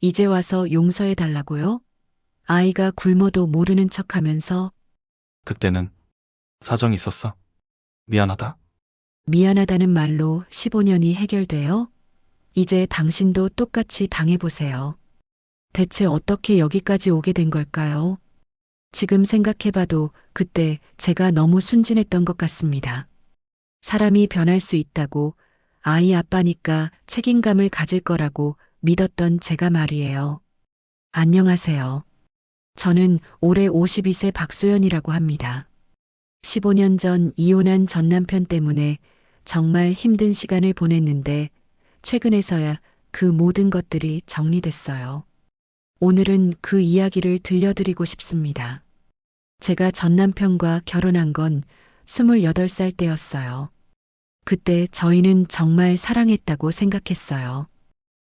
이제 와서 용서해 달라고요? 아이가 굶어도 모르는 척하면서 그때는 사정이 있었어. 미안하다. 미안하다는 말로 15년이 해결돼요? 이제 당신도 똑같이 당해보세요. 대체 어떻게 여기까지 오게 된 걸까요? 지금 생각해봐도 그때 제가 너무 순진했던 것 같습니다. 사람이 변할 수 있다고 아이 아빠니까 책임감을 가질 거라고 믿었던 제가 말이에요. 안녕하세요. 저는 올해 52세 박소연이라고 합니다. 15년 전 이혼한 전 남편 때문에 정말 힘든 시간을 보냈는데 최근에서야 그 모든 것들이 정리됐어요. 오늘은 그 이야기를 들려드리고 싶습니다. 제가 전 남편과 결혼한 건 28살 때였어요. 그때 저희는 정말 사랑했다고 생각했어요.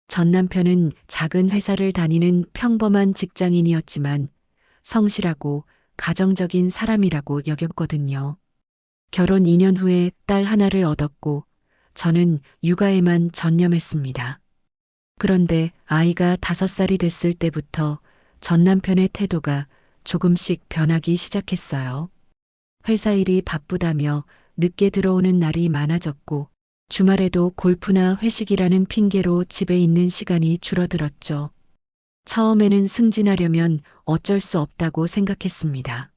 전 남편은 작은 회사를 다니는 평범한 직장인이었지만 성실하고 가정적인 사람이라고 여겼거든요. 결혼 2년 후에 딸 하나를 얻었고 저는 육아에만 전념했습니다. 그런데 아이가 5살이 됐을 때부터 전 남편의 태도가 조금씩 변하기 시작했어요. 회사 일이 바쁘다며 늦게 들어오는 날이 많아졌고 주말에도 골프나 회식이라는 핑계로 집에 있는 시간이 줄어들었죠. 처음에는 승진하려면 어쩔 수 없다고 생각했습니다.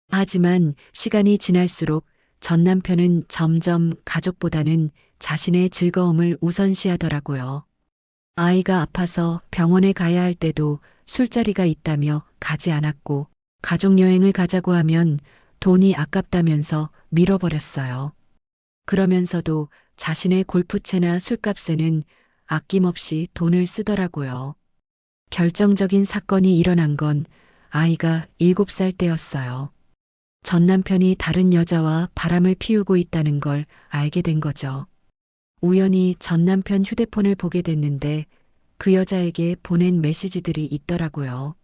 하지만 시간이 지날수록 전 남편은 점점 가족보다는 자신의 즐거움을 우선시하더라고요. 아이가 아파서 병원에 가야 할 때도 술자리가 있다며 가지 않았고 가족여행을 가자고 하면 돈이 아깝다면서 밀어버렸어요. 그러면서도 자신의 골프채나 술값에는 아낌없이 돈을 쓰더라고요. 결정적인 사건이 일어난 건 아이가 7살 때였어요. 전 남편이 다른 여자와 바람을 피우고 있다는 걸 알게 된 거죠. 우연히 전 남편 휴대폰을 보게 됐는데 그 여자에게 보낸 메시지들이 있더라고요.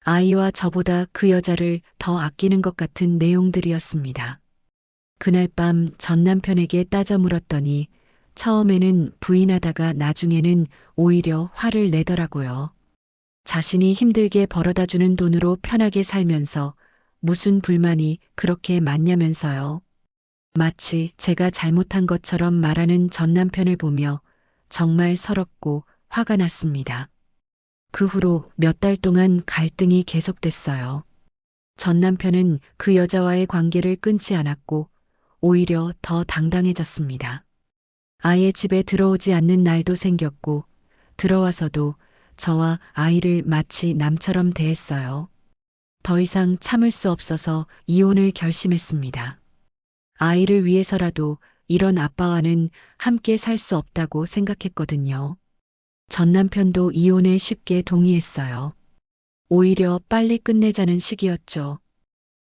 아이와 저보다 그 여자를 더 아끼는 것 같은 내용들이었습니다. 그날 밤 전 남편에게 따져 물었더니 처음에는 부인하다가 나중에는 오히려 화를 내더라고요. 자신이 힘들게 벌어다 주는 돈으로 편하게 살면서 무슨 불만이 그렇게 많냐면서요. 마치 제가 잘못한 것처럼 말하는 전 남편을 보며 정말 서럽고 화가 났습니다. 그 후로 몇 달 동안 갈등이 계속됐어요. 전 남편은 그 여자와의 관계를 끊지 않았고 오히려 더 당당해졌습니다. 아예 집에 들어오지 않는 날도 생겼고 들어와서도 저와 아이를 마치 남처럼 대했어요. 더 이상 참을 수 없어서 이혼을 결심했습니다. 아이를 위해서라도 이런 아빠와는 함께 살 수 없다고 생각했거든요. 전 남편도 이혼에 쉽게 동의했어요. 오히려 빨리 끝내자는 시기였죠.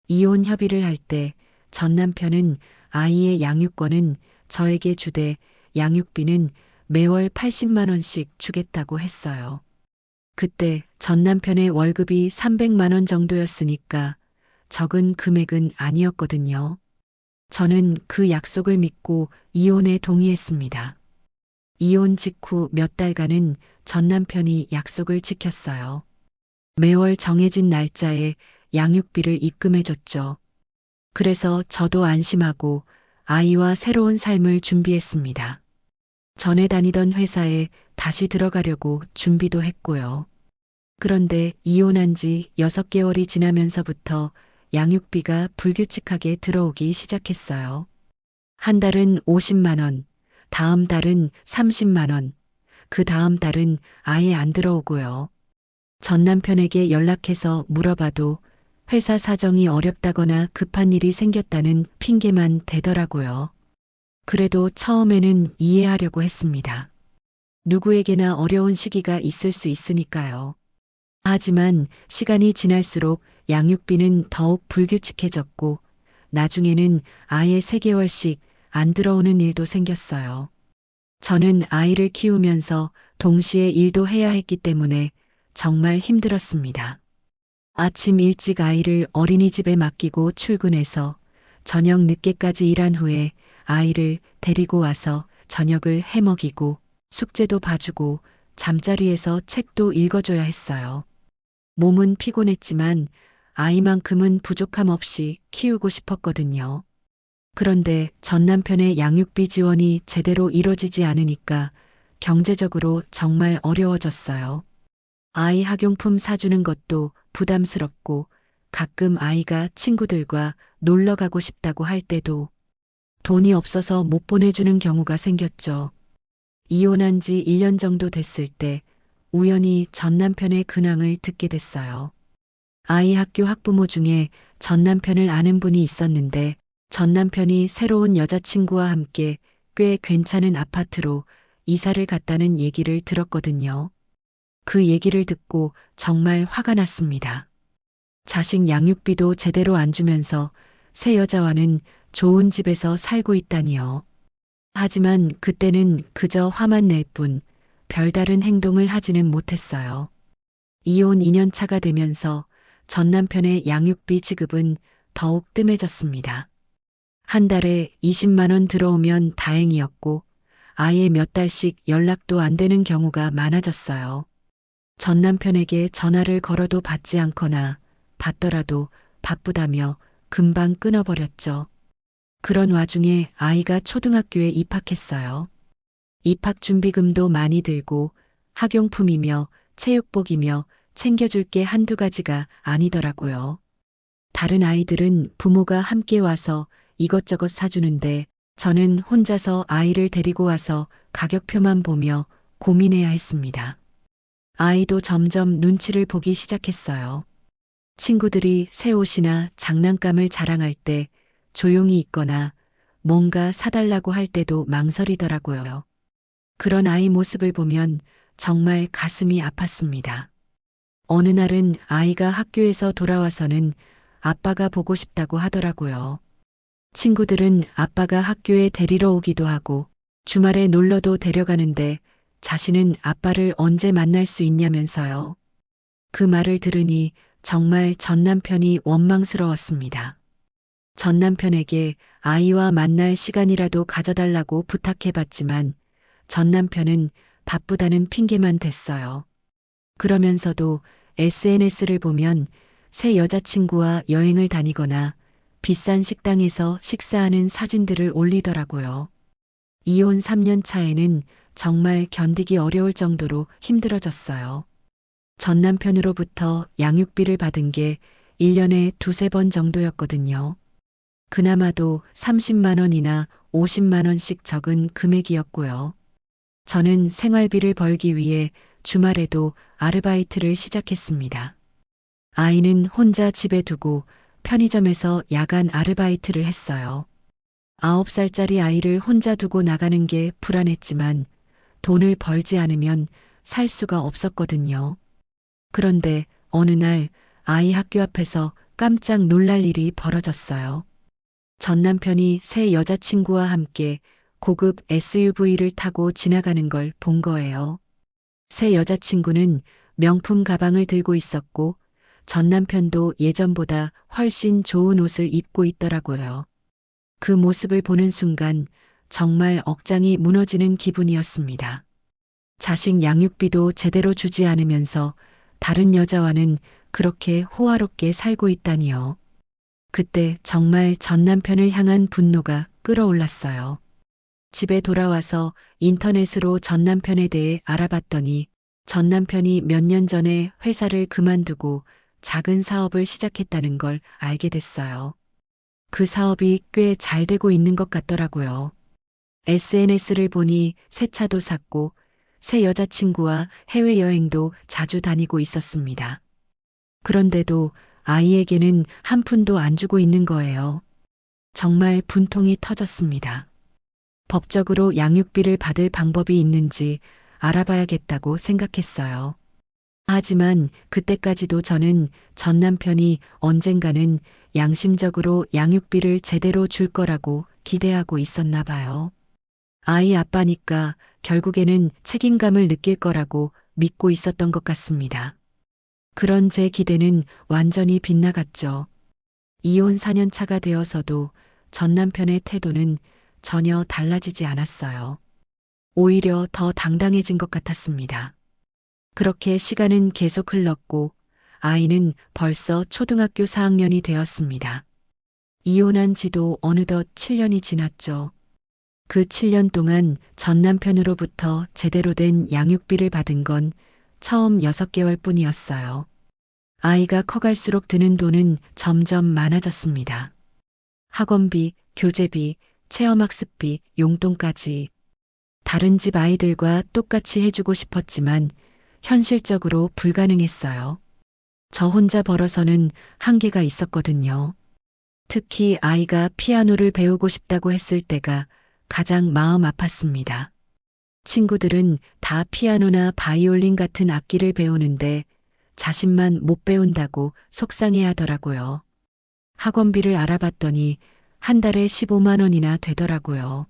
이혼 협의를 할 때 전 남편은 아이의 양육권은 저에게 주되 양육비는 매월 80만 원씩 주겠다고 했어요. 그때 전 남편의 월급이 300만 원 정도였으니까 적은 금액은 아니었거든요. 저는 그 약속을 믿고 이혼에 동의했습니다. 이혼 직후 몇 달간은 전 남편이 약속을 지켰어요. 매월 정해진 날짜에 양육비를 입금해줬죠. 그래서 저도 안심하고 아이와 새로운 삶을 준비했습니다. 전에 다니던 회사에 다시 들어가려고 준비도 했고요. 그런데 이혼한 지 6개월이 지나면서부터 양육비가 불규칙하게 들어오기 시작했어요. 한 달은 50만 원, 다음 달은 30만 원, 그 다음 달은 아예 안 들어오고요. 전 남편에게 연락해서 물어봐도 회사 사정이 어렵다거나 급한 일이 생겼다는 핑계만 대더라고요. 그래도 처음에는 이해하려고 했습니다. 누구에게나 어려운 시기가 있을 수 있으니까요. 하지만 시간이 지날수록 양육비는 더욱 불규칙해졌고 나중에는 아예 3개월씩 안 들어오는 일도 생겼어요. 저는 아이를 키우면서 동시에 일도 해야 했기 때문에 정말 힘들었습니다. 아침 일찍 아이를 어린이집에 맡기고 출근해서 저녁 늦게까지 일한 후에 아이를 데리고 와서 저녁을 해 먹이고 숙제도 봐주고 잠자리에서 책도 읽어줘야 했어요. 몸은 피곤했지만 아이만큼은 부족함 없이 키우고 싶었거든요. 그런데 전 남편의 양육비 지원이 제대로 이뤄지지 않으니까 경제적으로 정말 어려워졌어요. 아이 학용품 사주는 것도 부담스럽고 가끔 아이가 친구들과 놀러 가고 싶다고 할 때도 돈이 없어서 못 보내주는 경우가 생겼죠. 이혼한 지 1년 정도 됐을 때 우연히 전 남편의 근황을 듣게 됐어요. 아이 학교 학부모 중에 전 남편을 아는 분이 있었는데 전 남편이 새로운 여자친구와 함께 꽤 괜찮은 아파트로 이사를 갔다는 얘기를 들었거든요. 그 얘기를 듣고 정말 화가 났습니다. 자식 양육비도 제대로 안 주면서 새 여자와는 좋은 집에서 살고 있다니요. 하지만 그때는 그저 화만 낼 뿐 별다른 행동을 하지는 못했어요. 이혼 2년 차가 되면서 전 남편의 양육비 지급은 더욱 뜸해졌습니다. 한 달에 20만 원 들어오면 다행이었고 아예 몇 달씩 연락도 안 되는 경우가 많아졌어요. 전 남편에게 전화를 걸어도 받지 않거나 받더라도 바쁘다며 금방 끊어버렸죠. 그런 와중에 아이가 초등학교에 입학했어요. 입학 준비금도 많이 들고 학용품이며 체육복이며 챙겨줄 게 한두 가지가 아니더라고요. 다른 아이들은 부모가 함께 와서 이것저것 사주는데 저는 혼자서 아이를 데리고 와서 가격표만 보며 고민해야 했습니다. 아이도 점점 눈치를 보기 시작했어요. 친구들이 새 옷이나 장난감을 자랑할 때 조용히 있거나 뭔가 사달라고 할 때도 망설이더라고요. 그런 아이 모습을 보면 정말 가슴이 아팠습니다. 어느 날은 아이가 학교에서 돌아와서는 아빠가 보고 싶다고 하더라고요. 친구들은 아빠가 학교에 데리러 오기도 하고 주말에 놀러도 데려가는데 자신은 아빠를 언제 만날 수 있냐면서요. 그 말을 들으니 정말 전 남편이 원망스러웠습니다. 전 남편에게 아이와 만날 시간이라도 가져달라고 부탁해봤지만 전 남편은 바쁘다는 핑계만 댔어요. 그러면서도 SNS를 보면 새 여자친구와 여행을 다니거나 비싼 식당에서 식사하는 사진들을 올리더라고요. 이혼 3년 차에는 정말 견디기 어려울 정도로 힘들어졌어요. 전 남편으로부터 양육비를 받은 게 1년에 두세 번 정도였거든요. 그나마도 30만 원이나 50만 원씩 적은 금액이었고요. 저는 생활비를 벌기 위해 주말에도 아르바이트를 시작했습니다. 아이는 혼자 집에 두고 편의점에서 야간 아르바이트를 했어요. 9살짜리 아이를 혼자 두고 나가는 게 불안했지만 돈을 벌지 않으면 살 수가 없었거든요. 그런데 어느 날 아이 학교 앞에서 깜짝 놀랄 일이 벌어졌어요. 전 남편이 새 여자친구와 함께 고급 SUV를 타고 지나가는 걸 본 거예요. 새 여자친구는 명품 가방을 들고 있었고 전 남편도 예전보다 훨씬 좋은 옷을 입고 있더라고요. 그 모습을 보는 순간 정말 억장이 무너지는 기분이었습니다. 자식 양육비도 제대로 주지 않으면서 다른 여자와는 그렇게 호화롭게 살고 있다니요. 그때 정말 전 남편을 향한 분노가 끓어올랐어요. 집에 돌아와서 인터넷으로 전 남편에 대해 알아봤더니 전 남편이 몇 년 전에 회사를 그만두고 작은 사업을 시작했다는 걸 알게 됐어요. 그 사업이 꽤 잘 되고 있는 것 같더라고요. SNS를 보니 새 차도 샀고 새 여자친구와 해외여행도 자주 다니고 있었습니다. 그런데도 아이에게는 한 푼도 안 주고 있는 거예요. 정말 분통이 터졌습니다. 법적으로 양육비를 받을 방법이 있는지 알아봐야겠다고 생각했어요. 하지만 그때까지도 저는 전 남편이 언젠가는 양심적으로 양육비를 제대로 줄 거라고 기대하고 있었나 봐요. 아이 아빠니까 결국에는 책임감을 느낄 거라고 믿고 있었던 것 같습니다. 그런 제 기대는 완전히 빗나갔죠. 이혼 4년 차가 되어서도 전 남편의 태도는 전혀 달라지지 않았어요. 오히려 더 당당해진 것 같았습니다. 그렇게 시간은 계속 흘렀고 아이는 벌써 초등학교 4학년이 되었습니다. 이혼한 지도 어느덧 7년이 지났죠. 그 7년 동안 전 남편으로부터 제대로 된 양육비를 받은 건 처음 6개월 뿐이었어요. 아이가 커갈수록 드는 돈은 점점 많아졌습니다. 학원비, 교재비, 체험학습비, 용돈까지. 다른 집 아이들과 똑같이 해주고 싶었지만 현실적으로 불가능했어요. 저 혼자 벌어서는 한계가 있었거든요. 특히 아이가 피아노를 배우고 싶다고 했을 때가 가장 마음 아팠습니다. 친구들은 다 피아노나 바이올린 같은 악기를 배우는데 자신만 못 배운다고 속상해 하더라고요. 학원비를 알아봤더니 한 달에 15만 원이나 되더라고요.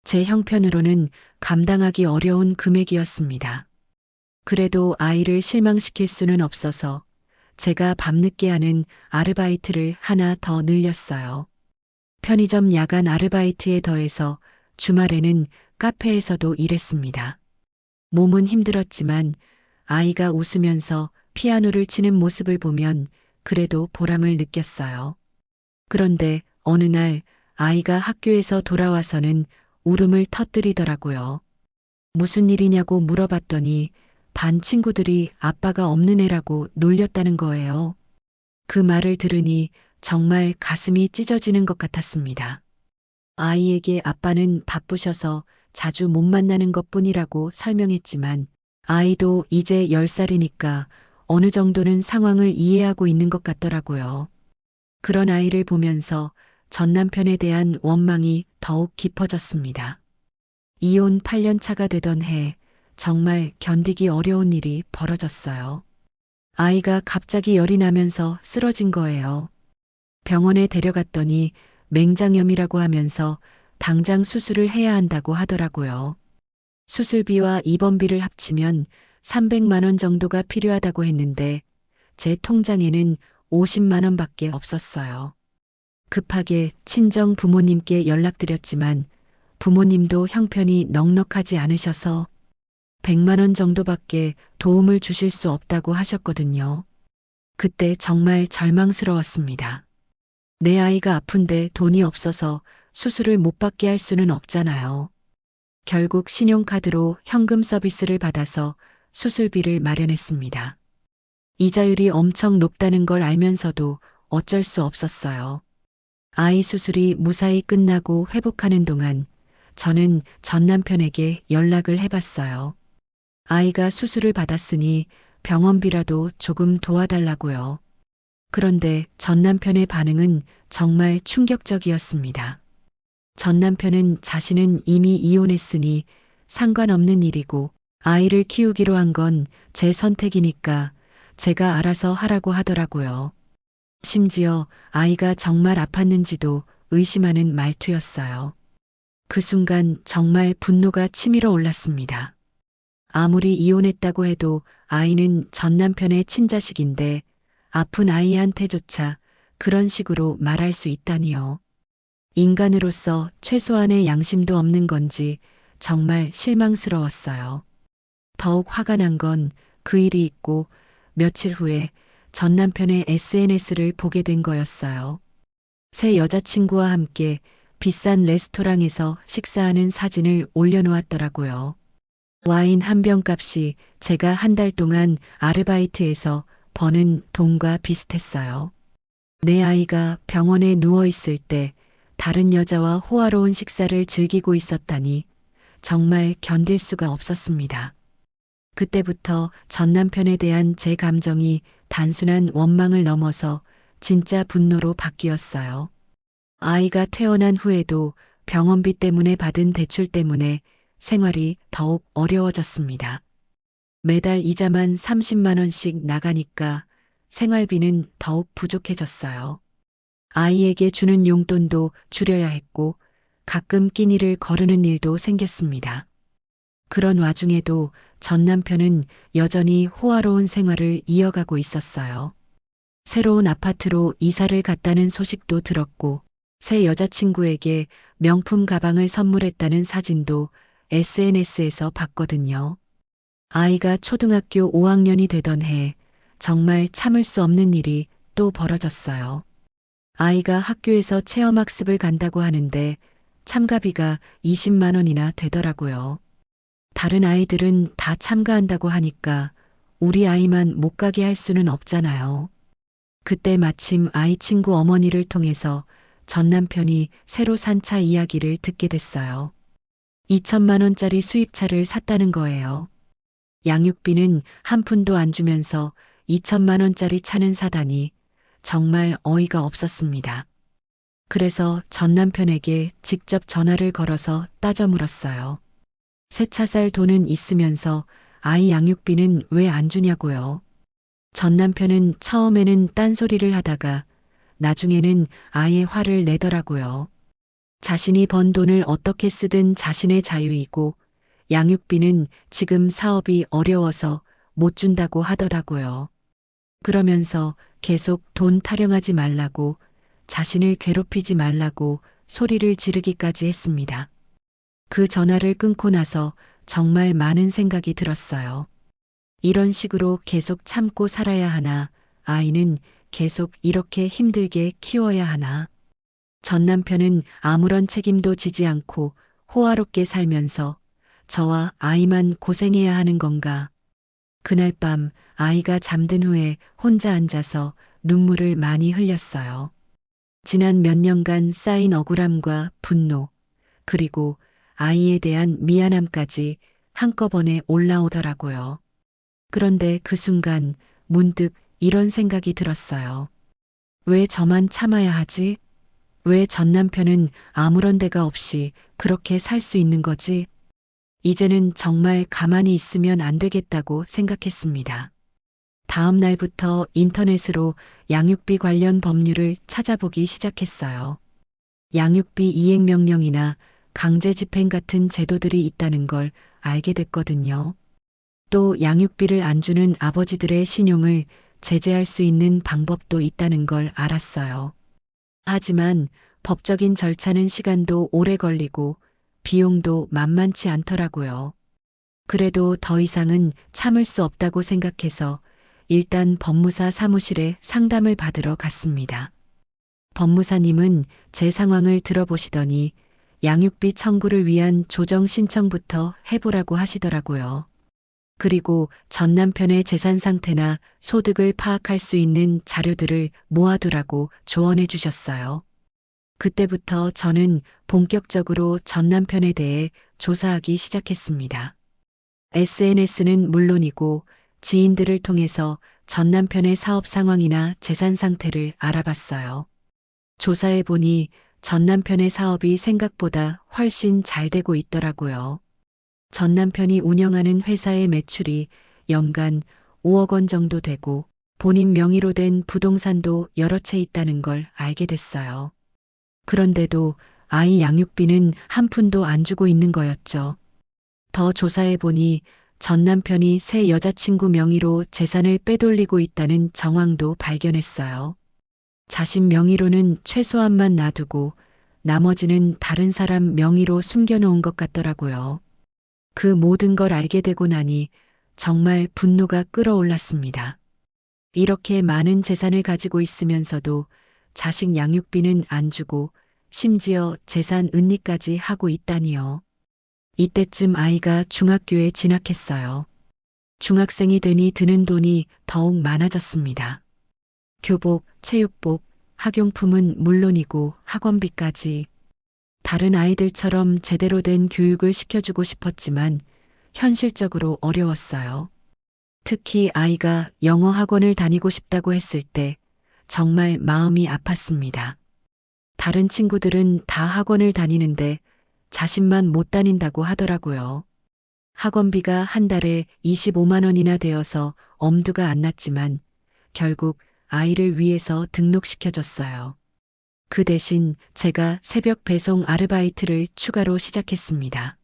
제 형편으로는 감당하기 어려운 금액이었습니다. 그래도 아이를 실망시킬 수는 없어서 제가 밤늦게 하는 아르바이트를 하나 더 늘렸어요. 편의점 야간 아르바이트에 더해서 주말에는 카페에서도 일했습니다. 몸은 힘들었지만 아이가 웃으면서 피아노를 치는 모습을 보면 그래도 보람을 느꼈어요. 그런데 어느 날 아이가 학교에서 돌아와서는 울음을 터뜨리더라고요. 무슨 일이냐고 물어봤더니 반 친구들이 아빠가 없는 애라고 놀렸다는 거예요. 그 말을 들으니 정말 가슴이 찢어지는 것 같았습니다. 아이에게 아빠는 바쁘셔서 자주 못 만나는 것 뿐이라고 설명했지만 아이도 이제 10살이니까 어느 정도는 상황을 이해하고 있는 것 같더라고요. 그런 아이를 보면서 전 남편에 대한 원망이 더욱 깊어졌습니다. 이혼 8년 차가 되던 해 정말 견디기 어려운 일이 벌어졌어요. 아이가 갑자기 열이 나면서 쓰러진 거예요. 병원에 데려갔더니 맹장염이라고 하면서 당장 수술을 해야 한다고 하더라고요. 수술비와 입원비를 합치면 300만 원 정도가 필요하다고 했는데 제 통장에는 50만 원밖에 없었어요. 급하게 친정 부모님께 연락드렸지만 부모님도 형편이 넉넉하지 않으셔서 100만 원 정도밖에 도움을 주실 수 없다고 하셨거든요. 그때 정말 절망스러웠습니다. 내 아이가 아픈데 돈이 없어서 수술을 못 받게 할 수는 없잖아요. 결국 신용카드로 현금 서비스를 받아서 수술비를 마련했습니다. 이자율이 엄청 높다는 걸 알면서도 어쩔 수 없었어요. 아이 수술이 무사히 끝나고 회복하는 동안 저는 전 남편에게 연락을 해봤어요. 아이가 수술을 받았으니 병원비라도 조금 도와달라고요. 그런데 전 남편의 반응은 정말 충격적이었습니다. 전 남편은 자신은 이미 이혼했으니 상관없는 일이고 아이를 키우기로 한 건 제 선택이니까 제가 알아서 하라고 하더라고요. 심지어 아이가 정말 아팠는지도 의심하는 말투였어요. 그 순간 정말 분노가 치밀어 올랐습니다. 아무리 이혼했다고 해도 아이는 전 남편의 친자식인데 아픈 아이한테조차 그런 식으로 말할 수 있다니요. 인간으로서 최소한의 양심도 없는 건지 정말 실망스러웠어요. 더욱 화가 난 건 그 일이 있고 며칠 후에 전 남편의 SNS를 보게 된 거였어요. 새 여자친구와 함께 비싼 레스토랑에서 식사하는 사진을 올려놓았더라고요. 와인 한 병 값이 제가 한 달 동안 아르바이트에서 버는 돈과 비슷했어요. 내 아이가 병원에 누워있을 때 다른 여자와 호화로운 식사를 즐기고 있었다니 정말 견딜 수가 없었습니다. 그때부터 전 남편에 대한 제 감정이 단순한 원망을 넘어서 진짜 분노로 바뀌었어요. 아이가 태어난 후에도 병원비 때문에 받은 대출 때문에 생활이 더욱 어려워졌습니다. 매달 이자만 30만 원씩 나가니까 생활비는 더욱 부족해졌어요. 아이에게 주는 용돈도 줄여야 했고 가끔 끼니를 거르는 일도 생겼습니다. 그런 와중에도 전 남편은 여전히 호화로운 생활을 이어가고 있었어요. 새로운 아파트로 이사를 갔다는 소식도 들었고 새 여자친구에게 명품 가방을 선물했다는 사진도 SNS에서 봤거든요. 아이가 초등학교 5학년이 되던 해 정말 참을 수 없는 일이 또 벌어졌어요. 아이가 학교에서 체험학습을 간다고 하는데 참가비가 20만 원이나 되더라고요. 다른 아이들은 다 참가한다고 하니까 우리 아이만 못 가게 할 수는 없잖아요. 그때 마침 아이 친구 어머니를 통해서 전 남편이 새로 산 차 이야기를 듣게 됐어요. 2천만 원짜리 수입차를 샀다는 거예요. 양육비는 한 푼도 안 주면서 2천만 원짜리 차는 사다니 정말 어이가 없었습니다. 그래서 전 남편에게 직접 전화를 걸어서 따져 물었어요. 새 차 살 돈은 있으면서 아이 양육비는 왜 안 주냐고요. 전 남편은 처음에는 딴소리를 하다가 나중에는 아예 화를 내더라고요. 자신이 번 돈을 어떻게 쓰든 자신의 자유이고 양육비는 지금 사업이 어려워서 못 준다고 하더라고요. 그러면서 계속 돈 타령하지 말라고 자신을 괴롭히지 말라고 소리를 지르기까지 했습니다. 그 전화를 끊고 나서 정말 많은 생각이 들었어요. 이런 식으로 계속 참고 살아야 하나, 아이는 계속 이렇게 힘들게 키워야 하나. 전 남편은 아무런 책임도 지지 않고 호화롭게 살면서 저와 아이만 고생해야 하는 건가. 그날 밤 아이가 잠든 후에 혼자 앉아서 눈물을 많이 흘렸어요. 지난 몇 년간 쌓인 억울함과 분노, 그리고 아이에 대한 미안함까지 한꺼번에 올라오더라고요. 그런데 그 순간 문득 이런 생각이 들었어요. 왜 저만 참아야 하지? 왜 전 남편은 아무런 데가 없이 그렇게 살 수 있는 거지? 이제는 정말 가만히 있으면 안 되겠다고 생각했습니다. 다음 날부터 인터넷으로 양육비 관련 법률을 찾아보기 시작했어요. 양육비 이행명령이나 강제집행 같은 제도들이 있다는 걸 알게 됐거든요. 또 양육비를 안 주는 아버지들의 신용을 제재할 수 있는 방법도 있다는 걸 알았어요. 하지만 법적인 절차는 시간도 오래 걸리고 비용도 만만치 않더라고요. 그래도 더 이상은 참을 수 없다고 생각해서 일단 법무사 사무실에 상담을 받으러 갔습니다. 법무사님은 제 상황을 들어보시더니 양육비 청구를 위한 조정 신청부터 해보라고 하시더라고요. 그리고 전 남편의 재산 상태나 소득을 파악할 수 있는 자료들을 모아두라고 조언해 주셨어요. 그때부터 저는 본격적으로 전 남편에 대해 조사하기 시작했습니다. SNS는 물론이고 지인들을 통해서 전 남편의 사업 상황이나 재산 상태를 알아봤어요. 조사해 보니 전 남편의 사업이 생각보다 훨씬 잘 되고 있더라고요. 전 남편이 운영하는 회사의 매출이 연간 5억 원 정도 되고 본인 명의로 된 부동산도 여러 채 있다는 걸 알게 됐어요. 그런데도 아이 양육비는 한 푼도 안 주고 있는 거였죠. 더 조사해 보니 전 남편이 새 여자친구 명의로 재산을 빼돌리고 있다는 정황도 발견했어요. 자신 명의로는 최소한만 놔두고 나머지는 다른 사람 명의로 숨겨놓은 것 같더라고요. 그 모든 걸 알게 되고 나니 정말 분노가 끌어올랐습니다. 이렇게 많은 재산을 가지고 있으면서도 자식 양육비는 안 주고 심지어 재산 은닉까지 하고 있다니요. 이때쯤 아이가 중학교에 진학했어요. 중학생이 되니 드는 돈이 더욱 많아졌습니다. 교복, 체육복, 학용품은 물론이고 학원비까지. 다른 아이들처럼 제대로 된 교육을 시켜주고 싶었지만 현실적으로 어려웠어요. 특히 아이가 영어 학원을 다니고 싶다고 했을 때 정말 마음이 아팠습니다. 다른 친구들은 다 학원을 다니는데 자신만 못 다닌다고 하더라고요. 학원비가 한 달에 25만 원이나 되어서 엄두가 안 났지만 결국 아이를 위해서 등록시켜줬어요. 그 대신 제가 새벽 배송 아르바이트를 추가로 시작했습니다.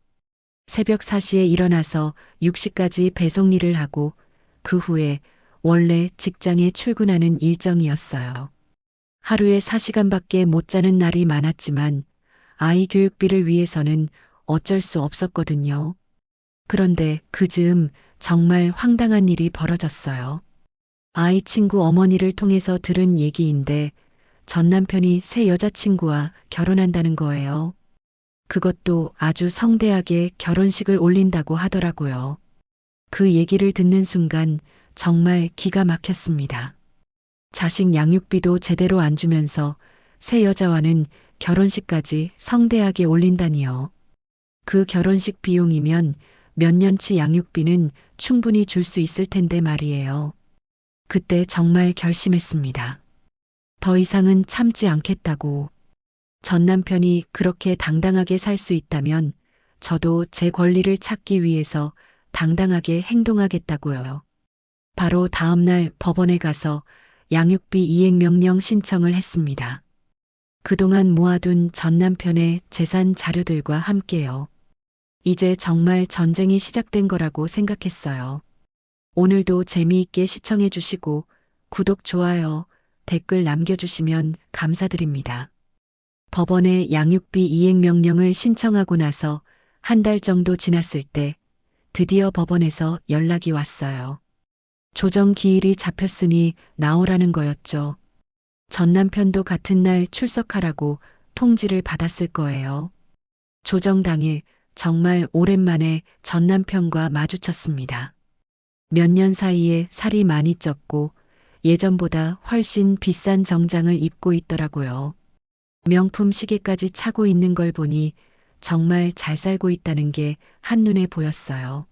새벽 4시에 일어나서 6시까지 배송 일을 하고 그 후에 원래 직장에 출근하는 일정이었어요. 하루에 4시간밖에 못 자는 날이 많았지만 아이 교육비를 위해서는 어쩔 수 없었거든요. 그런데 그 즈음 정말 황당한 일이 벌어졌어요. 아이 친구 어머니를 통해서 들은 얘기인데 전 남편이 새 여자친구와 결혼한다는 거예요. 그것도 아주 성대하게 결혼식을 올린다고 하더라고요. 그 얘기를 듣는 순간 정말 기가 막혔습니다. 자식 양육비도 제대로 안 주면서 새 여자와는 결혼식까지 성대하게 올린다니요. 그 결혼식 비용이면 몇 년치 양육비는 충분히 줄 수 있을 텐데 말이에요. 그때 정말 결심했습니다. 더 이상은 참지 않겠다고. 전 남편이 그렇게 당당하게 살 수 있다면 저도 제 권리를 찾기 위해서 당당하게 행동하겠다고요. 바로 다음 날 법원에 가서 양육비 이행명령 신청을 했습니다. 그동안 모아둔 전 남편의 재산 자료들과 함께요. 이제 정말 전쟁이 시작된 거라고 생각했어요. 오늘도 재미있게 시청해 주시고 구독, 좋아요, 댓글 남겨주시면 감사드립니다. 법원에 양육비 이행명령을 신청하고 나서 한 달 정도 지났을 때 드디어 법원에서 연락이 왔어요. 조정 기일이 잡혔으니 나오라는 거였죠. 전 남편도 같은 날 출석하라고 통지를 받았을 거예요. 조정 당일 정말 오랜만에 전 남편과 마주쳤습니다. 몇 년 사이에 살이 많이 쪘고 예전보다 훨씬 비싼 정장을 입고 있더라고요. 명품 시계까지 차고 있는 걸 보니 정말 잘 살고 있다는 게 한눈에 보였어요.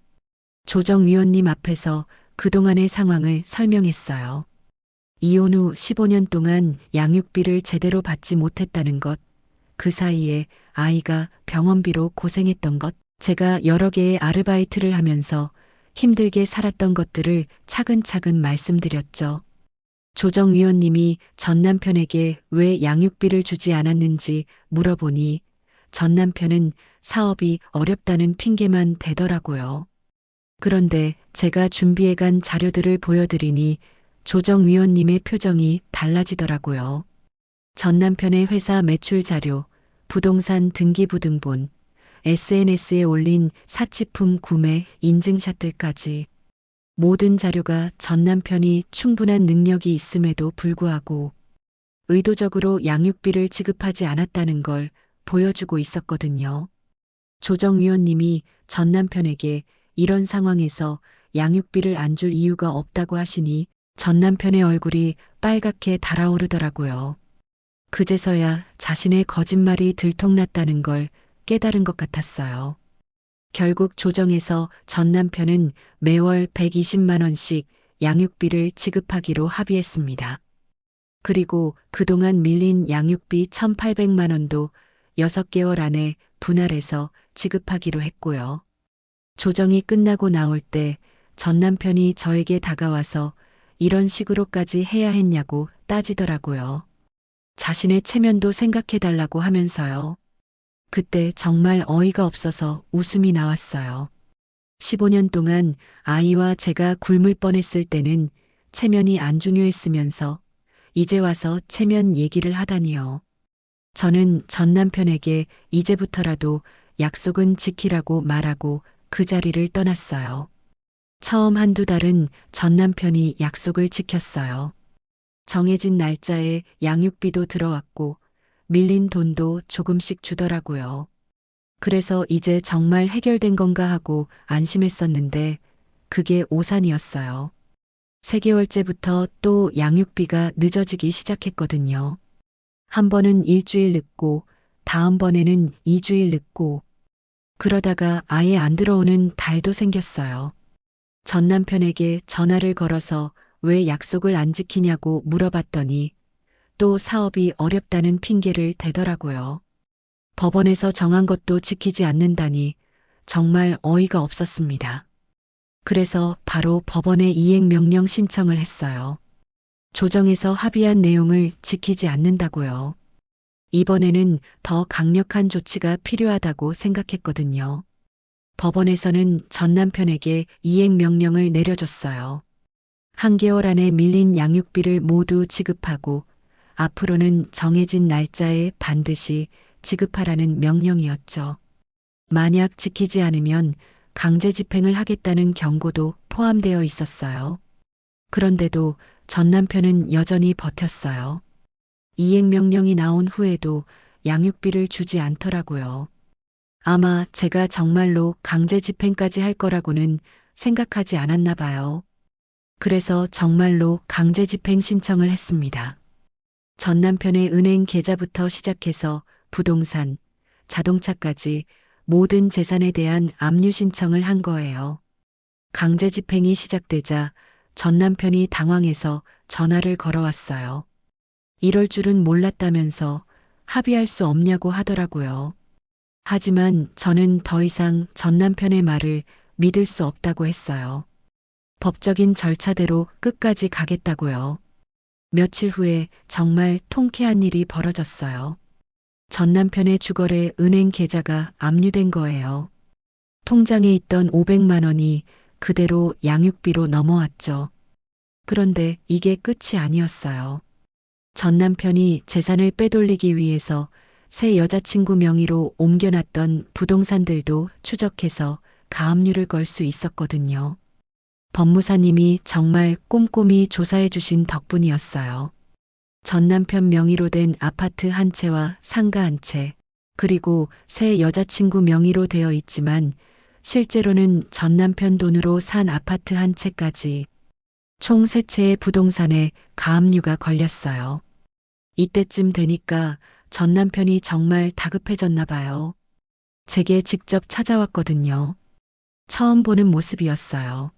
조정위원님 앞에서 그동안의 상황을 설명했어요. 이혼 후 15년 동안 양육비를 제대로 받지 못했다는 것, 그 사이에 아이가 병원비로 고생했던 것, 제가 여러 개의 아르바이트를 하면서 힘들게 살았던 것들을 차근차근 말씀드렸죠. 조정위원님이 전 남편에게 왜 양육비를 주지 않았는지 물어보니 전 남편은 사업이 어렵다는 핑계만 대더라고요. 그런데 제가 준비해간 자료들을 보여드리니 조정위원님의 표정이 달라지더라고요. 전 남편의 회사 매출 자료, 부동산 등기부등본, SNS에 올린 사치품 구매 인증샷들까지 모든 자료가 전 남편이 충분한 능력이 있음에도 불구하고 의도적으로 양육비를 지급하지 않았다는 걸 보여주고 있었거든요. 조정위원님이 전 남편에게 이런 상황에서 양육비를 안 줄 이유가 없다고 하시니 전 남편의 얼굴이 빨갛게 달아오르더라고요. 그제서야 자신의 거짓말이 들통났다는 걸 깨달은 것 같았어요. 결국 조정에서 전 남편은 매월 120만 원씩 양육비를 지급하기로 합의했습니다. 그리고 그동안 밀린 양육비 1,800만 원도 6개월 안에 분할해서 지급하기로 했고요. 조정이 끝나고 나올 때 전 남편이 저에게 다가와서 이런 식으로까지 해야 했냐고 따지더라고요. 자신의 체면도 생각해달라고 하면서요. 그때 정말 어이가 없어서 웃음이 나왔어요. 15년 동안 아이와 제가 굶을 뻔했을 때는 체면이 안 중요했으면서 이제 와서 체면 얘기를 하다니요. 저는 전 남편에게 이제부터라도 약속은 지키라고 말하고 그 자리를 떠났어요. 처음 한두 달은 전 남편이 약속을 지켰어요. 정해진 날짜에 양육비도 들어왔고 밀린 돈도 조금씩 주더라고요. 그래서 이제 정말 해결된 건가 하고 안심했었는데 그게 오산이었어요. 3개월째부터 또 양육비가 늦어지기 시작했거든요. 한 번은 일주일 늦고 다음번에는 2주일 늦고 그러다가 아예 안 들어오는 달도 생겼어요. 전 남편에게 전화를 걸어서 왜 약속을 안 지키냐고 물어봤더니 또 사업이 어렵다는 핑계를 대더라고요. 법원에서 정한 것도 지키지 않는다니 정말 어이가 없었습니다. 그래서 바로 법원에 이행명령 신청을 했어요. 조정에서 합의한 내용을 지키지 않는다고요. 이번에는 더 강력한 조치가 필요하다고 생각했거든요. 법원에서는 전 남편에게 이행명령을 내려줬어요. 1개월 안에 밀린 양육비를 모두 지급하고 앞으로는 정해진 날짜에 반드시 지급하라는 명령이었죠. 만약 지키지 않으면 강제 집행을 하겠다는 경고도 포함되어 있었어요. 그런데도 전 남편은 여전히 버텼어요. 이행명령이 나온 후에도 양육비를 주지 않더라고요. 아마 제가 정말로 강제 집행까지 할 거라고는 생각하지 않았나 봐요. 그래서 정말로 강제 집행 신청을 했습니다. 전 남편의 은행 계좌부터 시작해서 부동산, 자동차까지 모든 재산에 대한 압류 신청을 한 거예요. 강제 집행이 시작되자 전 남편이 당황해서 전화를 걸어왔어요. 이럴 줄은 몰랐다면서 합의할 수 없냐고 하더라고요. 하지만 저는 더 이상 전 남편의 말을 믿을 수 없다고 했어요. 법적인 절차대로 끝까지 가겠다고요. 며칠 후에 정말 통쾌한 일이 벌어졌어요. 전 남편의 주거래 은행 계좌가 압류된 거예요. 통장에 있던 500만 원이 그대로 양육비로 넘어왔죠. 그런데 이게 끝이 아니었어요. 전 남편이 재산을 빼돌리기 위해서 새 여자친구 명의로 옮겨놨던 부동산들도 추적해서 가압류를 걸 수 있었거든요. 법무사님이 정말 꼼꼼히 조사해 주신 덕분이었어요. 전 남편 명의로 된 아파트 한 채와 상가 한 채, 그리고 새 여자친구 명의로 되어 있지만 실제로는 전 남편 돈으로 산 아파트 한 채까지 총 3채의 부동산에 가압류가 걸렸어요. 이때쯤 되니까 전 남편이 정말 다급해졌나 봐요. 제게 직접 찾아왔거든요. 처음 보는 모습이었어요.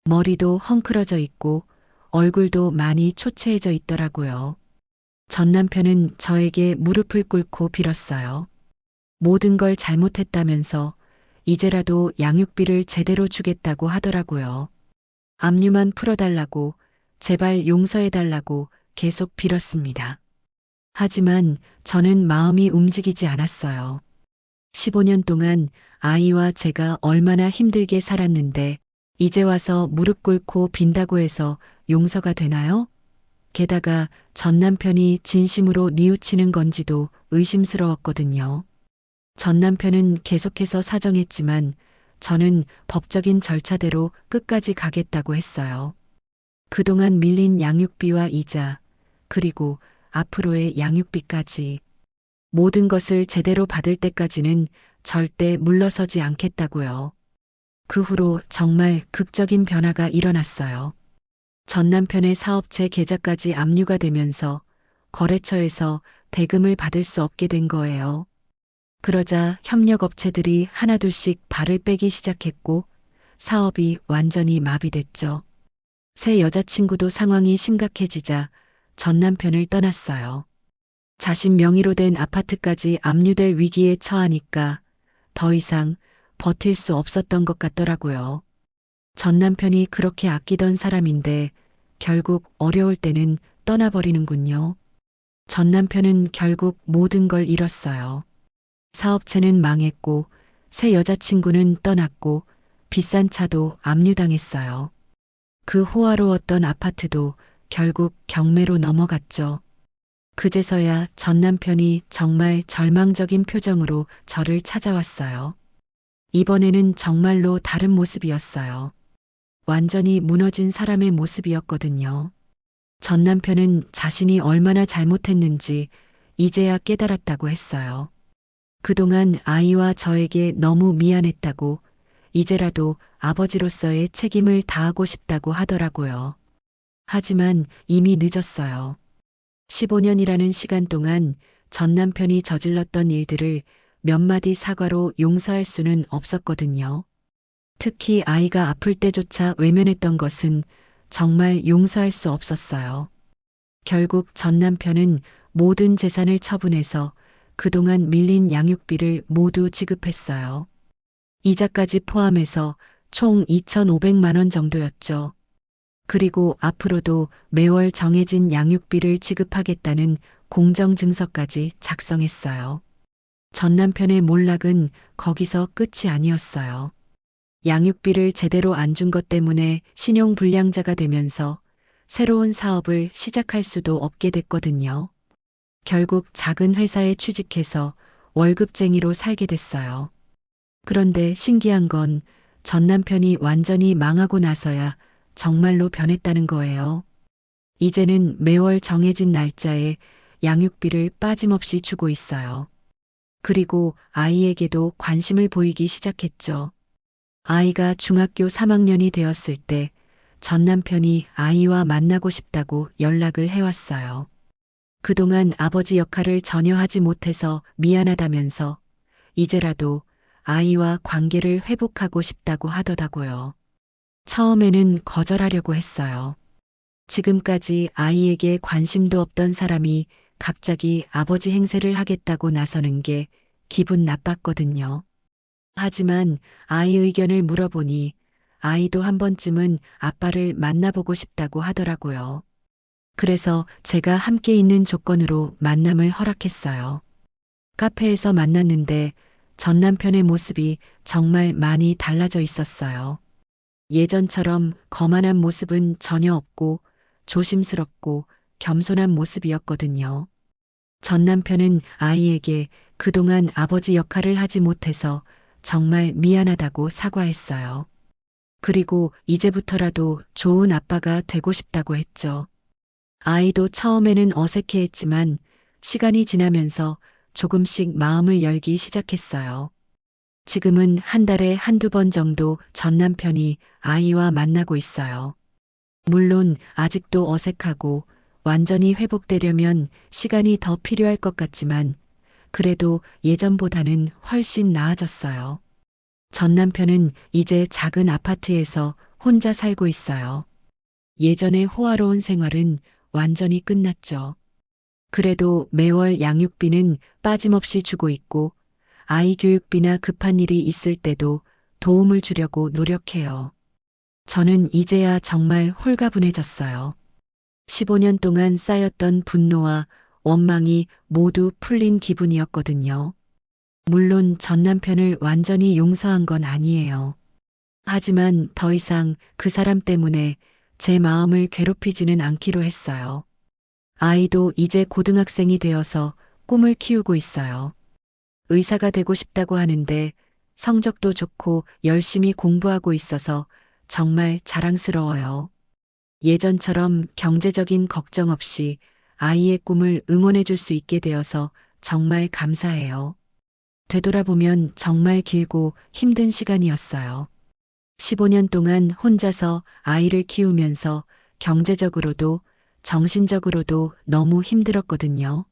머리도 헝클어져 있고 얼굴도 많이 초췌해져 있더라고요. 전 남편은 저에게 무릎을 꿇고 빌었어요. 모든 걸 잘못했다면서 이제라도 양육비를 제대로 주겠다고 하더라고요. 압류만 풀어달라고, 제발 용서해달라고 계속 빌었습니다. 하지만 저는 마음이 움직이지 않았어요. 15년 동안 아이와 제가 얼마나 힘들게 살았는데 이제 와서 무릎 꿇고 빈다고 해서 용서가 되나요? 게다가 전 남편이 진심으로 뉘우치는 건지도 의심스러웠거든요. 전 남편은 계속해서 사정했지만 저는 법적인 절차대로 끝까지 가겠다고 했어요. 그동안 밀린 양육비와 이자, 그리고 앞으로의 양육비까지 모든 것을 제대로 받을 때까지는 절대 물러서지 않겠다고요. 그 후로 정말 극적인 변화가 일어났어요. 전 남편의 사업체 계좌까지 압류가 되면서 거래처에서 대금을 받을 수 없게 된 거예요. 그러자 협력업체들이 하나둘씩 발을 빼기 시작했고 사업이 완전히 마비됐죠. 새 여자친구도 상황이 심각해지자 전 남편을 떠났어요. 자신 명의로 된 아파트까지 압류될 위기에 처하니까 더 이상 버틸 수 없었던 것 같더라고요. 전 남편이 그렇게 아끼던 사람인데 결국 어려울 때는 떠나버리는군요. 전 남편은 결국 모든 걸 잃었어요. 사업체는 망했고 새 여자친구는 떠났고 비싼 차도 압류당했어요. 그 호화로웠던 아파트도 결국 경매로 넘어갔죠. 그제서야 전 남편이 정말 절망적인 표정으로 저를 찾아왔어요. 이번에는 정말로 다른 모습이었어요. 완전히 무너진 사람의 모습이었거든요. 전 남편은 자신이 얼마나 잘못했는지 이제야 깨달았다고 했어요. 그동안 아이와 저에게 너무 미안했다고, 이제라도 아버지로서의 책임을 다하고 싶다고 하더라고요. 하지만 이미 늦었어요. 15년이라는 시간 동안 전 남편이 저질렀던 일들을 몇 마디 사과로 용서할 수는 없었거든요. 특히 아이가 아플 때조차 외면했던 것은 정말 용서할 수 없었어요. 결국 전 남편은 모든 재산을 처분해서 그동안 밀린 양육비를 모두 지급했어요. 이자까지 포함해서 총 2,500만 원 정도였죠. 그리고 앞으로도 매월 정해진 양육비를 지급하겠다는 공정증서까지 작성했어요. 전 남편의 몰락은 거기서 끝이 아니었어요. 양육비를 제대로 안 준 것 때문에 신용불량자가 되면서 새로운 사업을 시작할 수도 없게 됐거든요. 결국 작은 회사에 취직해서 월급쟁이로 살게 됐어요. 그런데 신기한 건 전 남편이 완전히 망하고 나서야 정말로 변했다는 거예요. 이제는 매월 정해진 날짜에 양육비를 빠짐없이 주고 있어요. 그리고 아이에게도 관심을 보이기 시작했죠. 아이가 중학교 3학년이 되었을 때 전 남편이 아이와 만나고 싶다고 연락을 해왔어요. 그동안 아버지 역할을 전혀 하지 못해서 미안하다면서 이제라도 아이와 관계를 회복하고 싶다고 하더라고요. 처음에는 거절하려고 했어요. 지금까지 아이에게 관심도 없던 사람이 갑자기 아버지 행세를 하겠다고 나서는 게 기분 나빴거든요. 하지만 아이 의견을 물어보니 아이도 한 번쯤은 아빠를 만나보고 싶다고 하더라고요. 그래서 제가 함께 있는 조건으로 만남을 허락했어요. 카페에서 만났는데 전 남편의 모습이 정말 많이 달라져 있었어요. 예전처럼 거만한 모습은 전혀 없고 조심스럽고 겸손한 모습이었거든요. 전 남편은 아이에게 그동안 아버지 역할을 하지 못해서 정말 미안하다고 사과했어요. 그리고 이제부터라도 좋은 아빠가 되고 싶다고 했죠. 아이도 처음에는 어색해했지만 시간이 지나면서 조금씩 마음을 열기 시작했어요. 지금은 한 달에 한두 번 정도 전 남편이 아이와 만나고 있어요. 물론 아직도 어색하고 완전히 회복되려면 시간이 더 필요할 것 같지만 그래도 예전보다는 훨씬 나아졌어요. 전 남편은 이제 작은 아파트에서 혼자 살고 있어요. 예전의 호화로운 생활은 완전히 끝났죠. 그래도 매월 양육비는 빠짐없이 주고 있고 아이 교육비나 급한 일이 있을 때도 도움을 주려고 노력해요. 저는 이제야 정말 홀가분해졌어요. 15년 동안 쌓였던 분노와 원망이 모두 풀린 기분이었거든요. 물론 전 남편을 완전히 용서한 건 아니에요. 하지만 더 이상 그 사람 때문에 제 마음을 괴롭히지는 않기로 했어요. 아이도 이제 고등학생이 되어서 꿈을 키우고 있어요. 의사가 되고 싶다고 하는데 성적도 좋고 열심히 공부하고 있어서 정말 자랑스러워요. 예전처럼 경제적인 걱정 없이 아이의 꿈을 응원해 줄 수 있게 되어서 정말 감사해요. 되돌아보면 정말 길고 힘든 시간이었어요. 15년 동안 혼자서 아이를 키우면서 경제적으로도 정신적으로도 너무 힘들었거든요.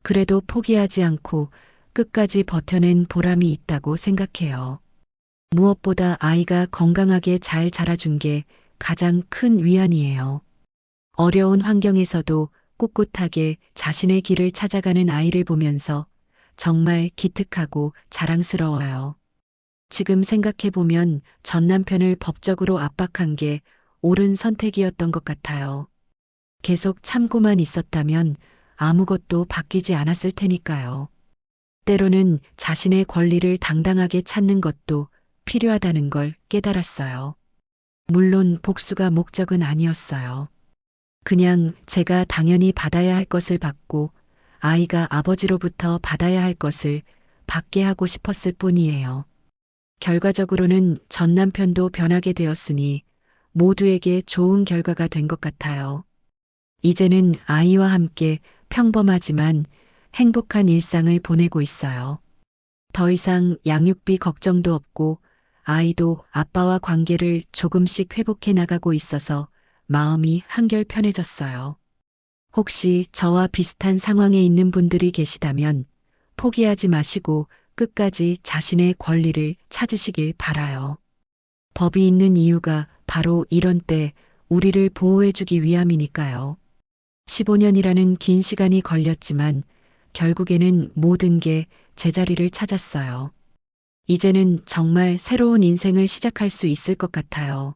그래도 포기하지 않고 끝까지 버텨낸 보람이 있다고 생각해요. 무엇보다 아이가 건강하게 잘 자라준 게 가장 큰 위안이에요. 어려운 환경에서도 꿋꿋하게 자신의 길을 찾아가는 아이를 보면서 정말 기특하고 자랑스러워요. 지금 생각해보면 전 남편을 법적으로 압박한 게 옳은 선택이었던 것 같아요. 계속 참고만 있었다면 아무것도 바뀌지 않았을 테니까요. 때로는 자신의 권리를 당당하게 찾는 것도 필요하다는 걸 깨달았어요. 물론 복수가 목적은 아니었어요. 그냥 제가 당연히 받아야 할 것을 받고 아이가 아버지로부터 받아야 할 것을 받게 하고 싶었을 뿐이에요. 결과적으로는 전 남편도 변하게 되었으니 모두에게 좋은 결과가 된 것 같아요. 이제는 아이와 함께 평범하지만 행복한 일상을 보내고 있어요. 더 이상 양육비 걱정도 없고 아이도 아빠와 관계를 조금씩 회복해 나가고 있어서 마음이 한결 편해졌어요. 혹시 저와 비슷한 상황에 있는 분들이 계시다면 포기하지 마시고 끝까지 자신의 권리를 찾으시길 바라요. 법이 있는 이유가 바로 이런 때 우리를 보호해주기 위함이니까요. 15년이라는 긴 시간이 걸렸지만 결국에는 모든 게 제자리를 찾았어요. 이제는 정말 새로운 인생을 시작할 수 있을 것 같아요.